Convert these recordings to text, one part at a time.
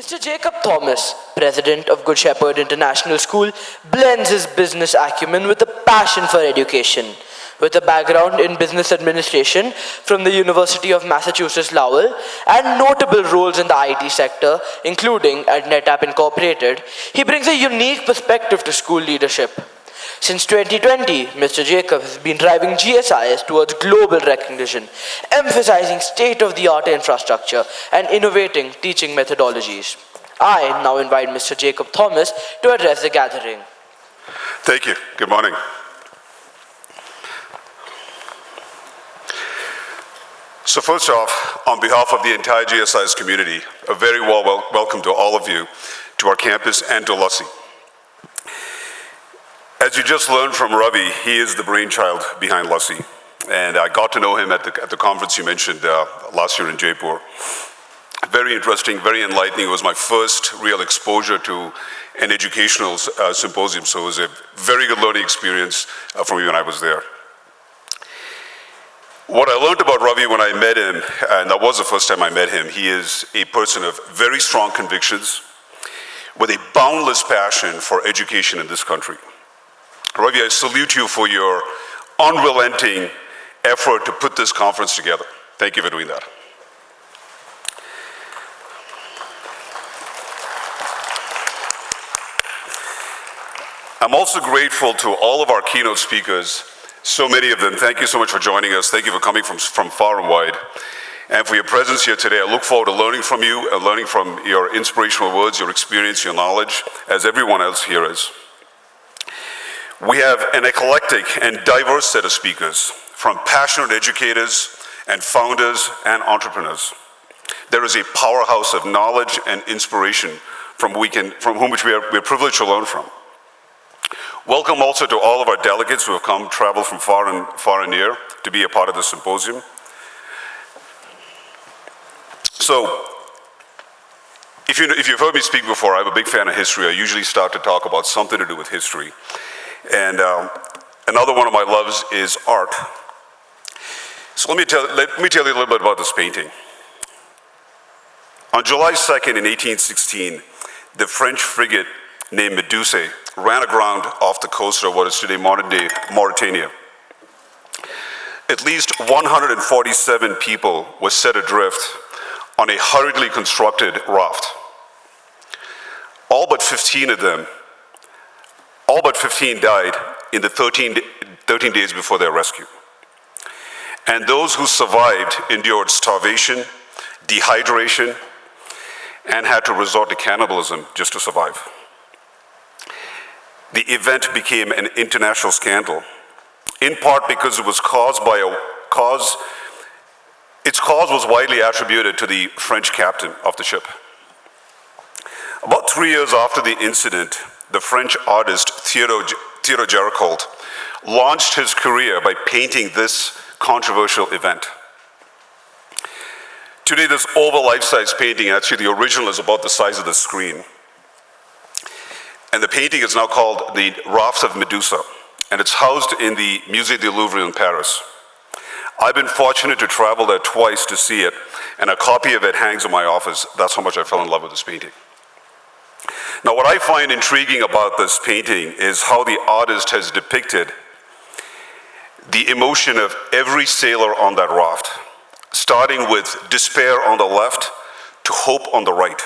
Mr. Jacob Thomas, president of Good Shepherd International School, blends his business acumen with a passion for education. With a background in business administration from the University of Massachusetts Lowell and notable roles in the IT sector, including at NetApp Incorporated, he brings a unique perspective to school leadership. Since 2020, Mr. Jacob has been driving GSIS towards global recognition, emphasizing state-of-the-art infrastructure and innovating teaching methodologies. I now invite Mr. Jacob Thomas to address the gathering. Thank you. Good morning. So first off, on behalf of the entire GSIS community, a very warm welcome to all of you to our campus and to LUSSI. As you just learned from Ravi, he is the brainchild behind LUSSI, and I got to know him at the conference you mentioned last year in Jaipur. Very interesting, very enlightening. It was my first real exposure to an educational symposium, so it was a very good learning experience for me when I was there. What I learned about Ravi when I met him, and that was the first time I met him, he is a person of very strong convictions with a boundless passion for education in this country. Ravi, I salute you for your unrelenting effort to put this conference together. Thank you for doing that. I'm also grateful to all of our keynote speakers, so many of them. Thank you so much for joining us. Thank you for coming from far and wide. And for your presence here today. I look forward to learning from you and learning from your inspirational words, your experience, your knowledge, as everyone else here is. We have an eclectic and diverse set of speakers, from passionate educators and founders and entrepreneurs. There is a powerhouse of knowledge and inspiration from whom we're privileged to learn from. Welcome also to all of our delegates who have traveled from far and near to be a part of the symposium. So, if you've heard me speak before, I'm a big fan of history. I usually start to talk about something to do with history. And another one of my loves is art. So let me tell you a little bit about this painting. On July 2nd in 1816, the French frigate named Méduse ran aground off the coast of what is today modern-day Mauritania. At least 147 people were set adrift on a hurriedly constructed raft. All but 15 died in the 13 days before their rescue. And those who survived endured starvation, dehydration, and had to resort to cannibalism just to survive. The event became an international scandal, in part because it was its cause was widely attributed to the French captain of the ship. About 3 years after the incident, the French artist Theodore Géricault launched his career by painting this controversial event. Today, this oval life-size painting, actually the original is about the size of the screen. And the painting is now called the Raft of Méduse, and it's housed in the Musée du Louvre in Paris. I've been fortunate to travel there twice to see it, and a copy of it hangs in my office. That's how much I fell in love with this painting. Now, what I find intriguing about this painting is how the artist has depicted the emotion of every sailor on that raft, starting with despair on the left to hope on the right.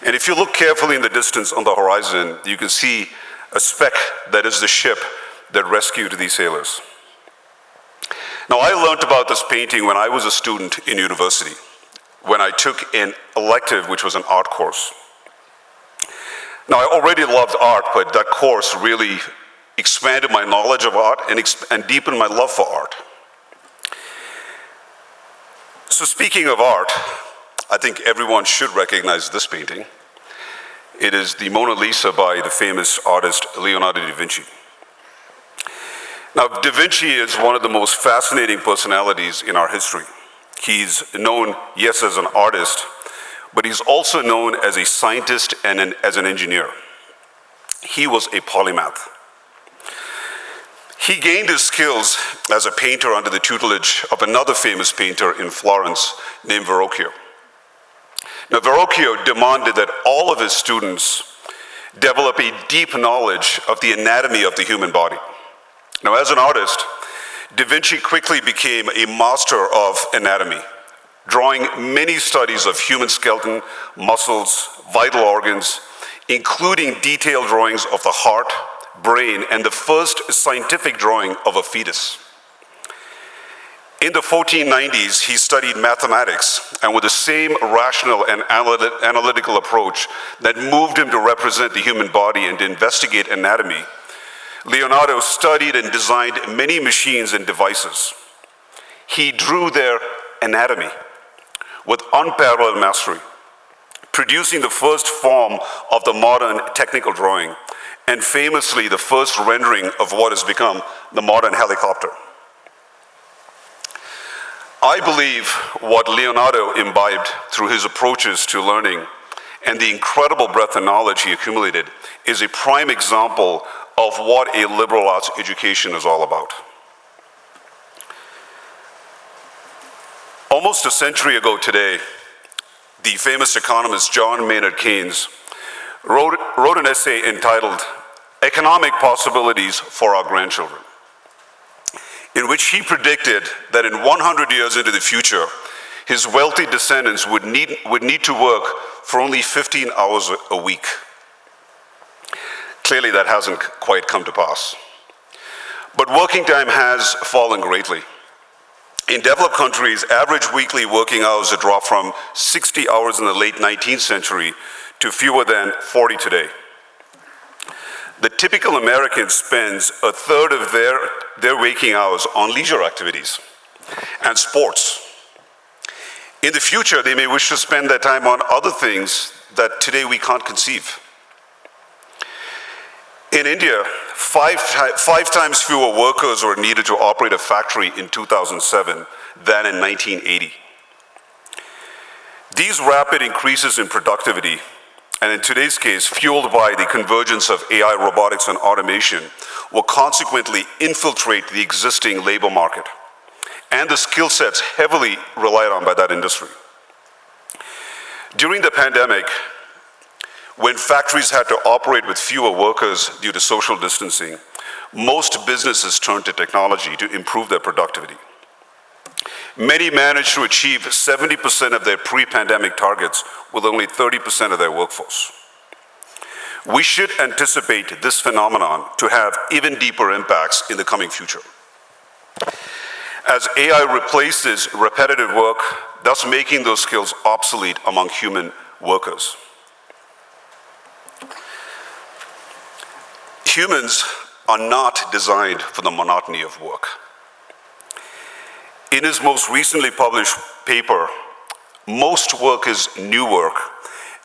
And if you look carefully in the distance on the horizon, you can see a speck that is the ship that rescued these sailors. Now, I learned about this painting when I was a student in university, when I took an elective, which was an art course. Now, I already loved art, but that course really expanded my knowledge of art and deepened my love for art. So speaking of art, I think everyone should recognize this painting. It is the Mona Lisa by the famous artist Leonardo da Vinci. Now, Da Vinci is one of the most fascinating personalities in our history. He's known, yes, as an artist, but he's also known as a scientist and as an engineer. He was a polymath. He gained his skills as a painter under the tutelage of another famous painter in Florence named Verrocchio. Now, Verrocchio demanded that all of his students develop a deep knowledge of the anatomy of the human body. Now, as an artist, Da Vinci quickly became a master of anatomy, drawing many studies of human skeleton, muscles, vital organs, including detailed drawings of the heart, brain, and the first scientific drawing of a fetus. In the 1490s, he studied mathematics, and with the same rational and analytical approach that moved him to represent the human body and to investigate anatomy, Leonardo studied and designed many machines and devices. He drew their anatomy with unparalleled mastery, producing the first form of the modern technical drawing, and famously the first rendering of what has become the modern helicopter. I believe what Leonardo imbibed through his approaches to learning and the incredible breadth of knowledge he accumulated is a prime example of what a liberal arts education is all about. Almost a century ago today, the famous economist John Maynard Keynes wrote an essay entitled "Economic Possibilities for Our Grandchildren," in which he predicted that in 100 years into the future, his wealthy descendants would need to work for only 15 hours a week. Clearly, that hasn't quite come to pass. But working time has fallen greatly. In developed countries, average weekly working hours have dropped from 60 hours in the late 19th century to fewer than 40 today. The typical American spends a third of their waking hours on leisure activities and sports. In the future, they may wish to spend their time on other things that today we can't conceive. In India, five times fewer workers were needed to operate a factory in 2007 than in 1980. These rapid increases in productivity, and in today's case, fueled by the convergence of AI, robotics, and automation, will consequently infiltrate the existing labor market and the skill sets heavily relied on by that industry. During the pandemic, when factories had to operate with fewer workers due to social distancing, most businesses turned to technology to improve their productivity. Many managed to achieve 70% of their pre-pandemic targets with only 30% of their workforce. We should anticipate this phenomenon to have even deeper impacts in the coming future, as AI replaces repetitive work, thus making those skills obsolete among human workers. Humans are not designed for the monotony of work. In his most recently published paper, "Most Work is New Work,"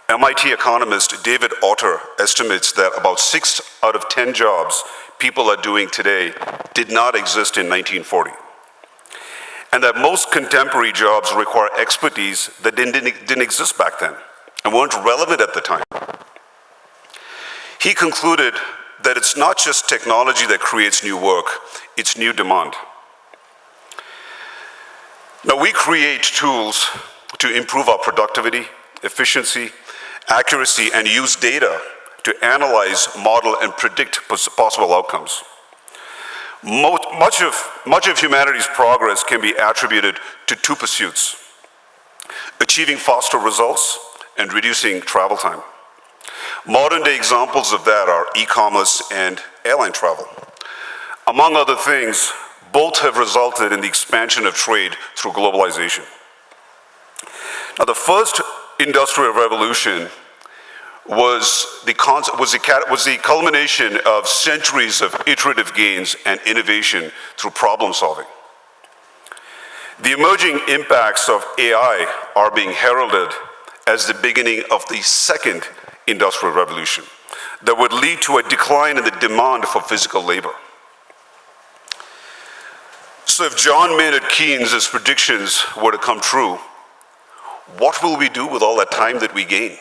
MIT economist David Autor estimates that about 6 out of 10 jobs people are doing today did not exist in 1940, and that most contemporary jobs require expertise that didn't exist back then and weren't relevant at the time. He concluded that it's not just technology that creates new work, it's new demand. Now, we create tools to improve our productivity, efficiency, accuracy, and use data to analyze, model, and predict possible outcomes. Much of humanity's progress can be attributed to two pursuits: achieving faster results and reducing travel time. Modern-day examples of that are e-commerce and airline travel. Among other things, both have resulted in the expansion of trade through globalization. Now, the first industrial revolution was the culmination of centuries of iterative gains and innovation through problem solving. The emerging impacts of AI are being heralded as the beginning of the second industrial revolution that would lead to a decline in the demand for physical labor. So if John Maynard Keynes' predictions were to come true, what will we do with all that time that we gain?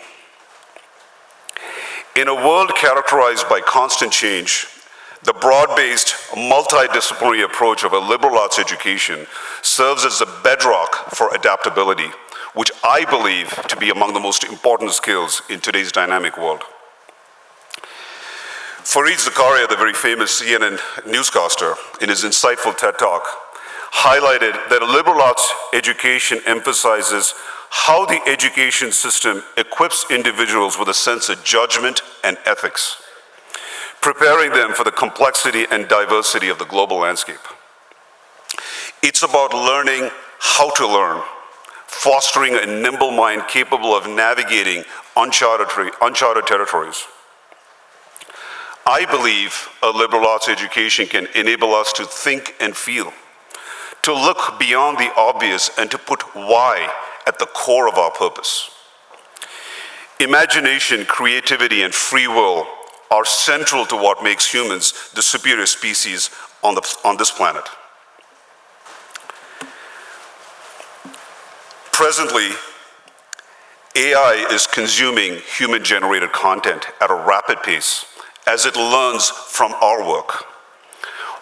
In a world characterized by constant change, the broad-based, multidisciplinary approach of a liberal arts education serves as a bedrock for adaptability, which I believe to be among the most important skills in today's dynamic world. Fareed Zakaria, the very famous CNN newscaster, in his insightful TED Talk, highlighted that a liberal arts education emphasizes how the education system equips individuals with a sense of judgment and ethics, preparing them for the complexity and diversity of the global landscape. It's about learning how to learn, fostering a nimble mind capable of navigating uncharted territories. I believe a liberal arts education can enable us to think and feel, to look beyond the obvious and to put why at the core of our purpose. Imagination, creativity, and free will are central to what makes humans the superior species on this planet. Presently, AI is consuming human-generated content at a rapid pace as it learns from our work,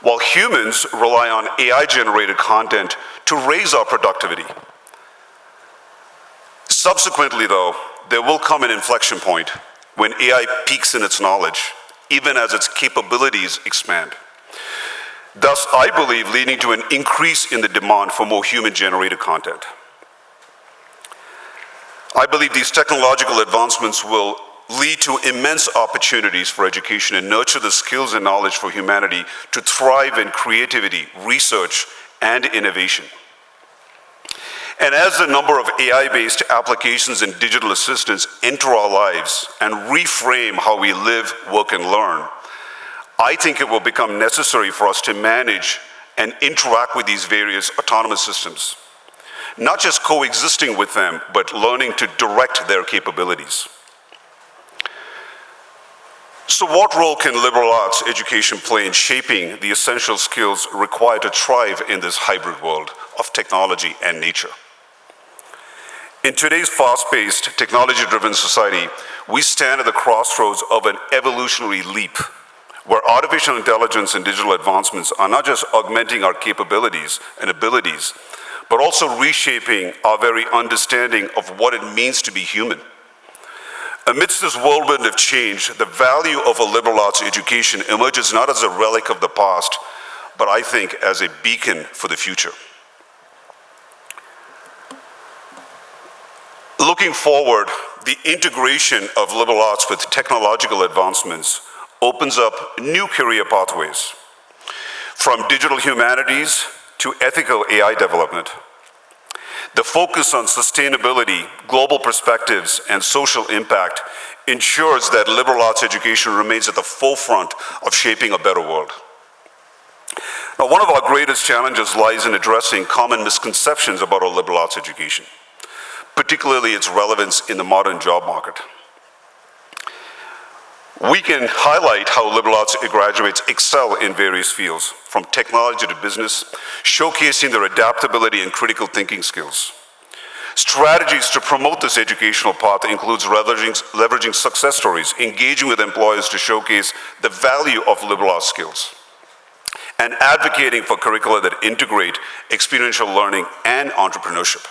while humans rely on AI-generated content to raise our productivity. Subsequently, though, there will come an inflection point when AI peaks in its knowledge, even as its capabilities expand. Thus, I believe, leading to an increase in the demand for more human-generated content. I believe these technological advancements will lead to immense opportunities for education and nurture the skills and knowledge for humanity to thrive in creativity, research, and innovation. And as the number of AI-based applications and digital assistants enter our lives and reframe how we live, work, and learn, I think it will become necessary for us to manage and interact with these various autonomous systems, not just coexisting with them, but learning to direct their capabilities. So what role can liberal arts education play in shaping the essential skills required to thrive in this hybrid world of technology and nature? In today's fast-paced, technology-driven society, we stand at the crossroads of an evolutionary leap where artificial intelligence and digital advancements are not just augmenting our capabilities and abilities, but also reshaping our very understanding of what it means to be human. Amidst this whirlwind of change, the value of a liberal arts education emerges not as a relic of the past, but I think as a beacon for the future. Looking forward, the integration of liberal arts with technological advancements opens up new career pathways, from digital humanities to ethical AI development. The focus on sustainability, global perspectives, and social impact ensures that liberal arts education remains at the forefront of shaping a better world. Now, one of our greatest challenges lies in addressing common misconceptions about our liberal arts education, particularly its relevance in the modern job market. We can highlight how liberal arts graduates excel in various fields, from technology to business, showcasing their adaptability and critical thinking skills. Strategies to promote this educational path includes leveraging success stories, engaging with employers to showcase the value of liberal arts skills, and advocating for curricula that integrate experiential learning and entrepreneurship.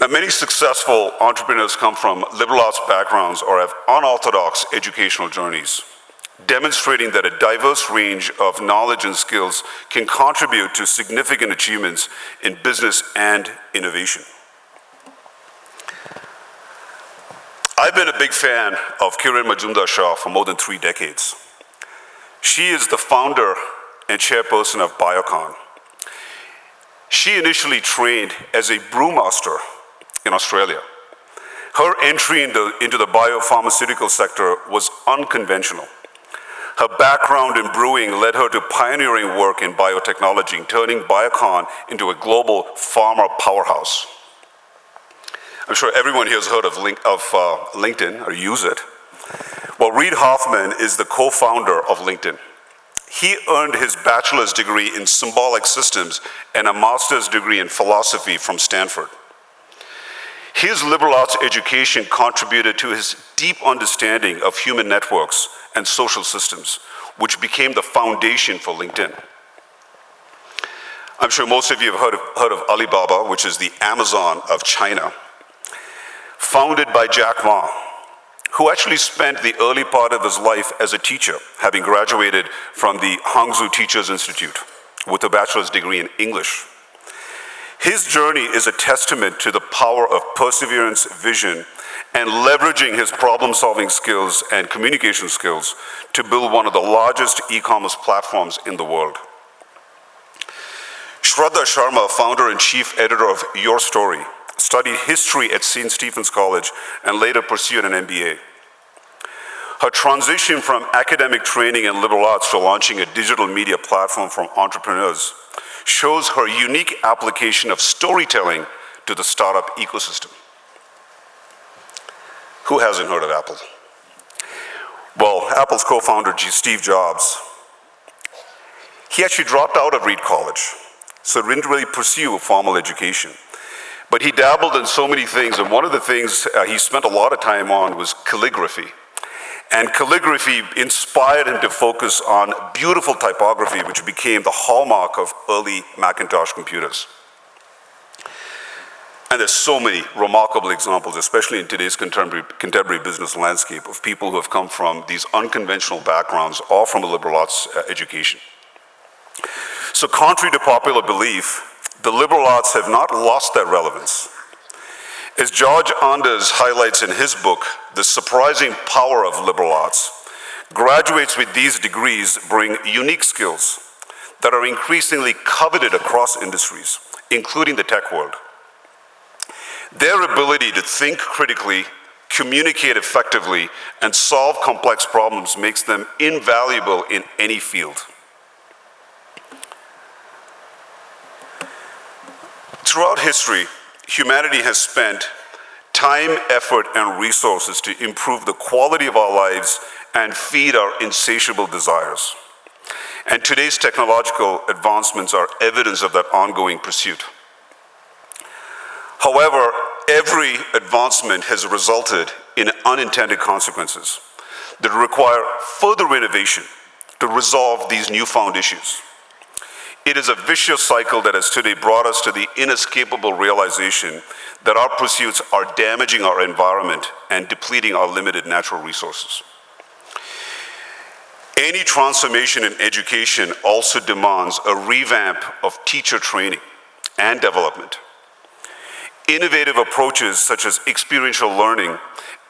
Now, many successful entrepreneurs come from liberal arts backgrounds or have unorthodox educational journeys, demonstrating that a diverse range of knowledge and skills can contribute to significant achievements in business and innovation. I've been a big fan of Kiran Majumdar-Shah for more than 3 decades. She is the founder and chairperson of Biocon. She initially trained as a brewmaster in Australia. Her entry into the biopharmaceutical sector was unconventional. Her background in brewing led her to pioneering work in biotechnology, turning Biocon into a global pharma powerhouse. I'm sure everyone here has heard of LinkedIn or use it. Well, Reid Hoffman is the co-founder of LinkedIn. He earned his bachelor's degree in symbolic systems and a master's degree in philosophy from Stanford. His liberal arts education contributed to his deep understanding of human networks and social systems, which became the foundation for LinkedIn. I'm sure most of you have heard of Alibaba, which is the Amazon of China, founded by Jack Ma, who actually spent the early part of his life as a teacher, having graduated from the Hangzhou Teachers Institute with a bachelor's degree in English. His journey is a testament to the power of perseverance, vision, and leveraging his problem-solving skills and communication skills to build one of the largest e-commerce platforms in the world. Shraddha Sharma, founder and chief editor of Your Story, studied history at St. Stephen's College and later pursued an MBA. Her transition from academic training and liberal arts to launching a digital media platform for entrepreneurs shows her unique application of storytelling to the startup ecosystem. Who hasn't heard of Apple? Well, Apple's co-founder, Steve Jobs, he actually dropped out of Reed College, so didn't really pursue a formal education. But he dabbled in so many things, and one of the things he spent a lot of time on was calligraphy. And calligraphy inspired him to focus on beautiful typography, which became the hallmark of early Macintosh computers. And there's so many remarkable examples, especially in today's contemporary business landscape, of people who have come from these unconventional backgrounds or from a liberal arts education. So contrary to popular belief, the liberal arts have not lost their relevance. As George Anders highlights in his book, The Surprising Power of Liberal Arts, graduates with these degrees bring unique skills that are increasingly coveted across industries, including the tech world. Their ability to think critically, communicate effectively, and solve complex problems makes them invaluable in any field. Throughout history, humanity has spent time, effort, and resources to improve the quality of our lives and feed our insatiable desires. And today's technological advancements are evidence of that ongoing pursuit. However, every advancement has resulted in unintended consequences that require further innovation to resolve these newfound issues. It is a vicious cycle that has today brought us to the inescapable realization that our pursuits are damaging our environment and depleting our limited natural resources. Any transformation in education also demands a revamp of teacher training and development. Innovative approaches such as experiential learning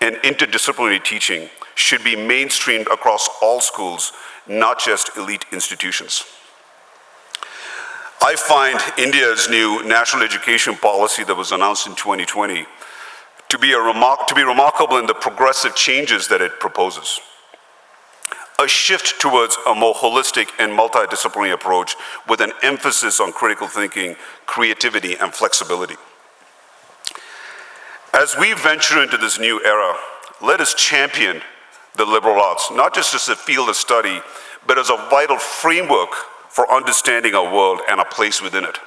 and interdisciplinary teaching should be mainstreamed across all schools, not just elite institutions. I find India's new national education policy that was announced in 2020 to be remarkable in the progressive changes that it proposes. A shift towards a more holistic and multidisciplinary approach with an emphasis on critical thinking, creativity, and flexibility. As we venture into this new era, let us champion the liberal arts, not just as a field of study, but as a vital framework for understanding our world and our place within it.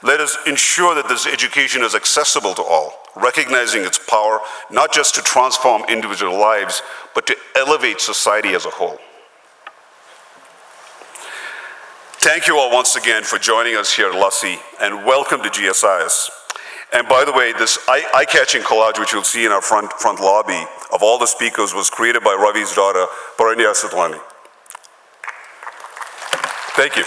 Let us ensure that this education is accessible to all, recognizing its power not just to transform individual lives, but to elevate society as a whole. Thank you all once again for joining us here at LUSSI, and welcome to GSIS. And by the way, this eye-catching collage, which you'll see in our front lobby of all the speakers, was created by Ravi's daughter, Paranya Satlani. Thank you.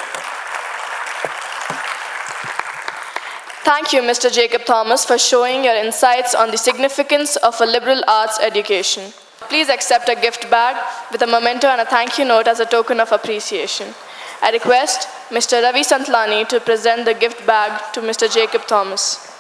Thank you, Mr. Jacob Thomas, for showing your insights on the significance of a liberal arts education. Please accept a gift bag with a memento and a thank you note as a token of appreciation. I request Mr. Ravi Santlani to present the gift bag to Mr. Jacob Thomas.